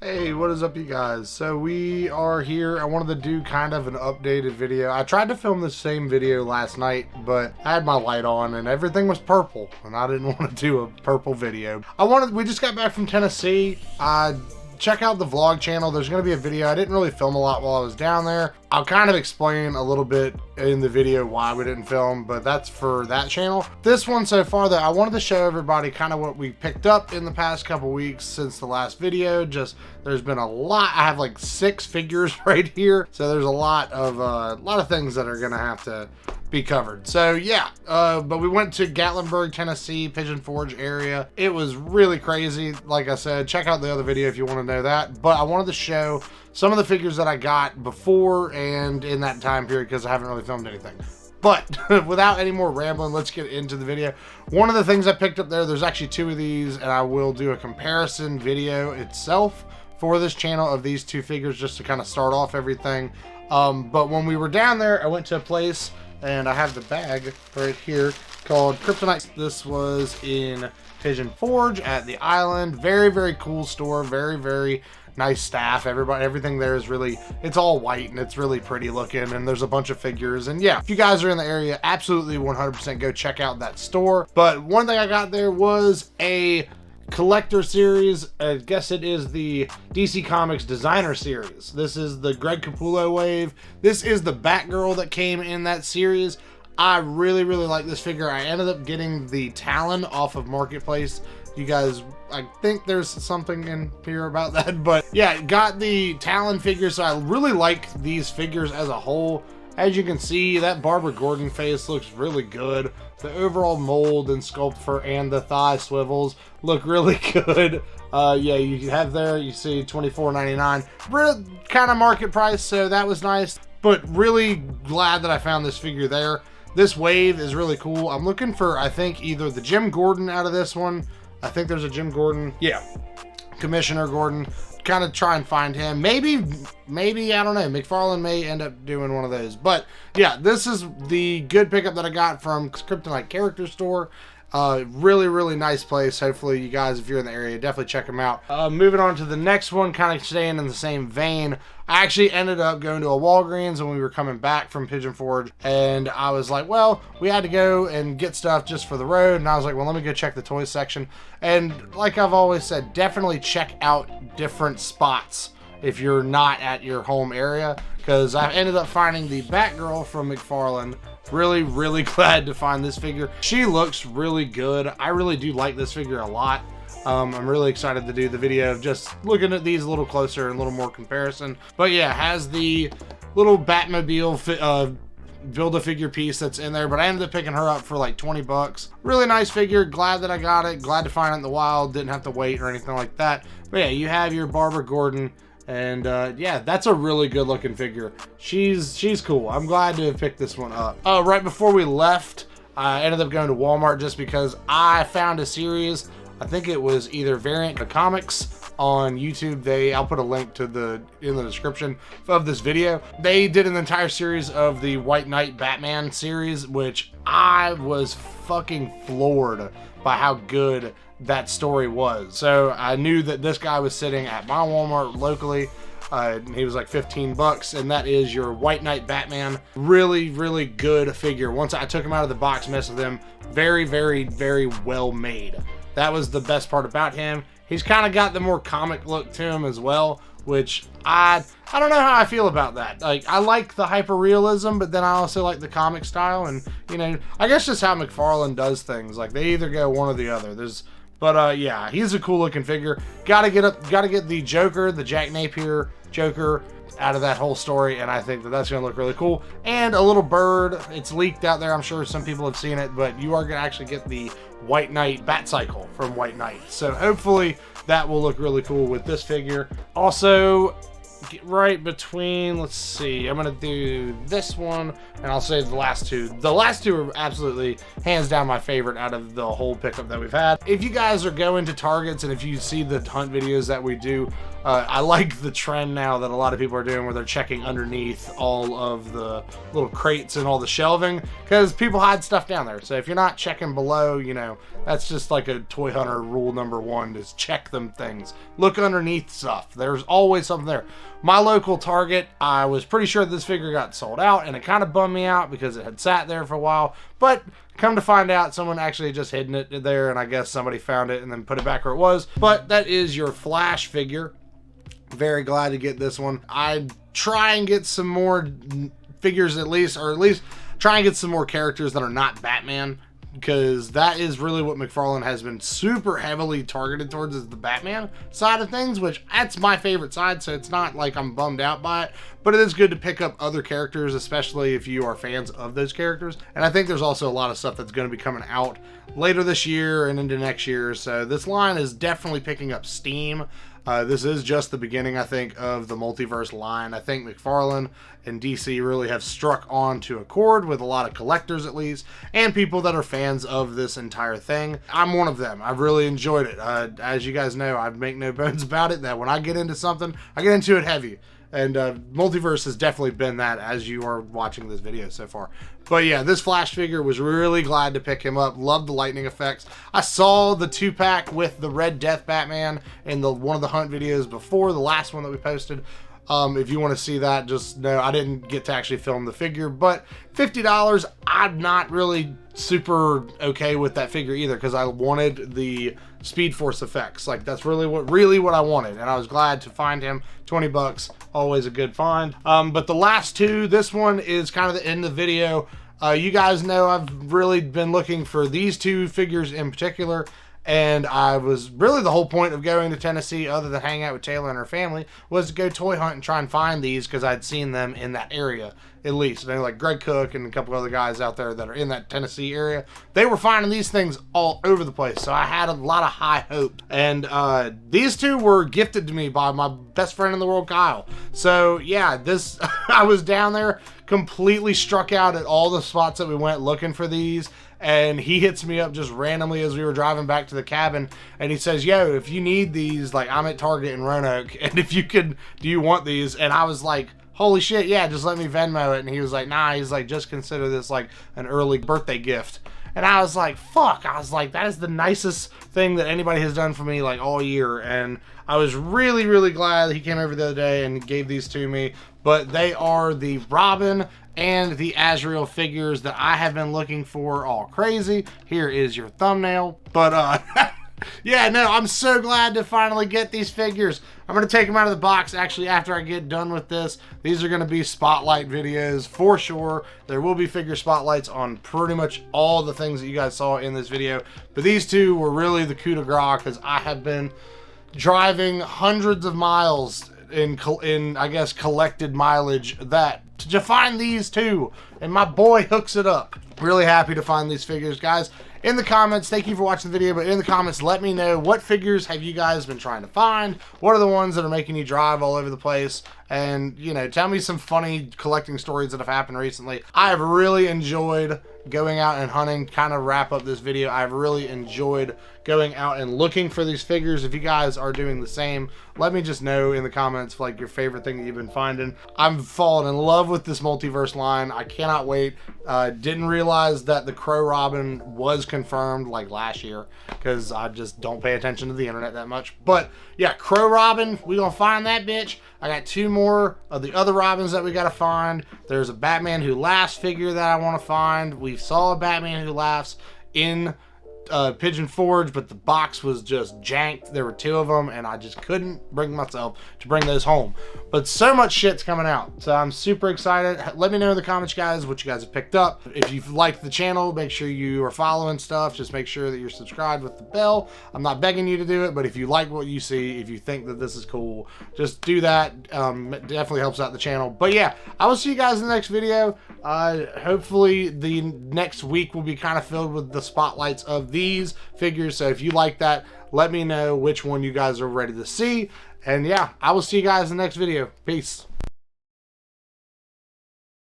Hey, what is up, you guys? So we are here. I wanted to do kind of an updated video. I tried to film the same video last night, but I had my light on and everything was purple, and I didn't want to do a purple video. We just got back from Tennessee. Check out the vlog channel. There's going to be a video. I didn't really film a lot while I was down there. I'll kind of explain a little bit in the video why we didn't film, but that's for that channel. This one so far, though, I wanted to show everybody kind of what we picked up in the past couple weeks since the last video. Just there's been a lot. I have like 6 figures right here, so there's a lot of things that are gonna have to be covered. So yeah, but we went to Gatlinburg, Tennessee, Pigeon Forge area. It was really crazy. Like I said, check out the other video if you want to know that. But I wanted to show some of the figures that I got before and in that time period because I haven't really filmed anything. But without any more rambling, let's get into the video. One of the things I picked up there's actually 2 of these, and I will do a comparison video itself for this channel of these 2 figures just to kind of start off everything. But when we were down there, I went to a place, and I have the bag right here called Kryptonite. This was in Pigeon Forge at the island. Very, very cool store. Very, very nice staff. Everything there is really, it's all white and it's really pretty looking, and there's a bunch of figures. And yeah, if you guys are in the area, absolutely 100% go check out that store. But one thing I got there was a collector series. I guess it is the DC Comics designer series. This is the Greg Capullo wave. This is the Batgirl that came in that series. I really, really like this figure. I ended up getting the Talon off of Marketplace. You guys, I think there's something in here about that, but yeah, got the Talon figure. So I really like these figures as a whole. As you can see, that Barbara Gordon face looks really good. The overall mold and sculpt and the thigh swivels look really good. Yeah, you have there, you see $24.99. Real kind of market price, so that was nice. But really glad that I found this figure there. This wave is really cool. I'm looking for, I think, either the Jim Gordon out of this one. I think there's a Jim Gordon. Yeah, Commissioner Gordon. Kind of try and find him. Maybe, I don't know. McFarlane may end up doing one of those. But yeah, this is the good pickup that I got from Kryptonite Character Store. Really, really nice place. Hopefully you guys, if you're in the area, definitely check them out. Moving on to the next one, kind of staying in the same vein. I actually ended up going to a Walgreens when we were coming back from Pigeon Forge, and I was like, well, we had to go and get stuff just for the road, and I was like, well, let me go check the toys section. And like I've always said, definitely check out different spots if you're not at your home area, because I ended up finding the Batgirl from McFarlane. Really, really glad to find this figure. She looks really good. I really do like this figure a lot. I'm really excited to do the video of just looking at these a little closer and a little more comparison. But yeah, has the little Batmobile Build-A-Figure piece that's in there, but I ended up picking her up for like 20 bucks. Really nice figure. Glad that I got it. Glad to find it in the wild. Didn't have to wait or anything like that. But yeah, you have your Barbara Gordon. And yeah, that's a really good looking figure. She's cool. I'm glad to have picked this one up. Right before we left, I ended up going to Walmart just because I found a series. I think it was either Variant Comics on YouTube. I'll put a link to in the description of this video. They did an entire series of the White Knight Batman series, which I was fucking floored by how good that story was. So I knew that this guy was sitting at my Walmart locally. He was like 15 bucks, and that is your White Knight Batman. Really, really good figure. Once I took him out of the box, messed with him, very, very, very well made. That was the best part about him. He's kind of got the more comic look to him as well, which I don't know how I feel about that. Like, I like the hyper realism, but then I also like the comic style, and you know, I guess just how McFarlane does things. Like, they either go one or the other. But yeah, he's a cool looking figure. Gotta get the Joker, the Jack Napier Joker, out of that whole story, and I think that's gonna look really cool. And a little bird. It's leaked out there. I'm sure some people have seen it, but you are gonna actually get the White Knight Bat Cycle from White Knight. So hopefully that will look really cool with this figure. Also, right between, let's see, I'm gonna do this one, and I'll save the last two. The last two are absolutely hands down my favorite out of the whole pickup that we've had. If you guys are going to Targets and if you see the hunt videos that we do, I like the trend now that a lot of people are doing where they're checking underneath all of the little crates and all the shelving, because people hide stuff down there. So if you're not checking below, you know, that's just like a toy hunter rule number one, is check them things. Look underneath stuff. There's always something there. My local Target, I was pretty sure this figure got sold out, and it kind of bummed me out because it had sat there for a while, but come to find out, someone actually just hidden it there, and I guess somebody found it and then put it back where it was. But that is your Flash figure. Very glad to get this one. I'd try and get some more figures at least, or at least try and get some more characters that are not Batman, because that is really what McFarlane has been super heavily targeted towards, is the Batman side of things, which that's my favorite side, so it's not like I'm bummed out by it, but it is good to pick up other characters, especially if you are fans of those characters. And I think there's also a lot of stuff that's going to be coming out later this year and into next year, so this line is definitely picking up steam. This is just the beginning, I think, of the Multiverse line. I think McFarlane and DC really have struck on to a chord with a lot of collectors, at least, and people that are fans of this entire thing. I'm one of them. I've really enjoyed it. As you guys know, I make no bones about it, that when I get into something, I get into it heavy. And Multiverse has definitely been that, as you are watching this video so far. But yeah, this Flash figure, was really glad to pick him up. Loved the lightning effects. I saw the 2-pack with the Red Death Batman in one of the hunt videos before, the last one that we posted. If you want to see that, just know I didn't get to actually film the figure, but $50, I'm not really super okay with that figure either, because I wanted the Speed Force effects. Like, that's really what I wanted, and I was glad to find him. 20 bucks, always a good find. But the last two, this one is kind of the end of the video. You guys know I've really been looking for these two figures in particular, and I was really, the whole point of going to Tennessee, other than hang out with Taylor and her family, was to go toy hunt and try and find these, because I'd seen them in that area, at least. And like Greg Cook and a couple other guys out there that are in that Tennessee area, they were finding these things all over the place. So I had a lot of high hope. And these two were gifted to me by my best friend in the world, Kyle. So yeah, this I was down there, completely struck out at all the spots that we went looking for these. And he hits me up just randomly as we were driving back to the cabin, and he says, yo, if you need these, like, I'm at Target in Roanoke, and if you could, do you want these? And I was like, holy shit, yeah, just let me Venmo it. And he was like, nah, he's like, just consider this like an early birthday gift. And I was like, fuck, I was like, that is the nicest thing that anybody has done for me, like, all year. And I was really, really glad he came over the other day and gave these to me. But they are the Robin and the Azrael figures that I have been looking for all crazy. Here is your thumbnail. But yeah, no, I'm so glad to finally get these figures. I'm going to take them out of the box actually after I get done with this. These are going to be spotlight videos for sure. There will be figure spotlights on pretty much all the things that you guys saw in this video. But these two were really the coup de grace, because I have been driving hundreds of miles in I guess collected mileage to find these two, and my boy hooks it up. Really happy to find these figures, guys. In the comments, thank you for watching the video, but in the comments, let me know, what figures have you guys been trying to find? What are the ones that are making you drive all over the place? And, you know, tell me some funny collecting stories that have happened recently. I have really enjoyed going out and hunting. Kind of wrap up this video, I've really enjoyed going out and looking for these figures. If you guys are doing the same, let me just know in the comments, like, your favorite thing that you've been finding. I'm falling in love with this Multiverse line. I cannot wait. Didn't realize that the Crow Robin was confirmed like last year, because I just don't pay attention to the internet that much. But yeah, Crow Robin, we gonna find that bitch. I got two more of the other Robins that we gotta find. There's a Batman Who Laughs figure that I want to find. We saw a Batman Who Laughs in Pigeon Forge, but the box was just janked. There were two of them, and I just couldn't bring myself to bring those home. But so much shit's coming out, so I'm super excited. Let me know in the comments, guys, what you guys have picked up. If you've liked the channel, make sure you are following stuff. Just make sure that you're subscribed with the bell. I'm not begging you to do it, but if you like what you see, if you think that this is cool, just do that. It definitely helps out the channel. But yeah, I will see you guys in the next video. Hopefully the next week will be kind of filled with the spotlights of these figures. So if you like that, let me know which one you guys are ready to see. And yeah, I will see you guys in the next video. Peace.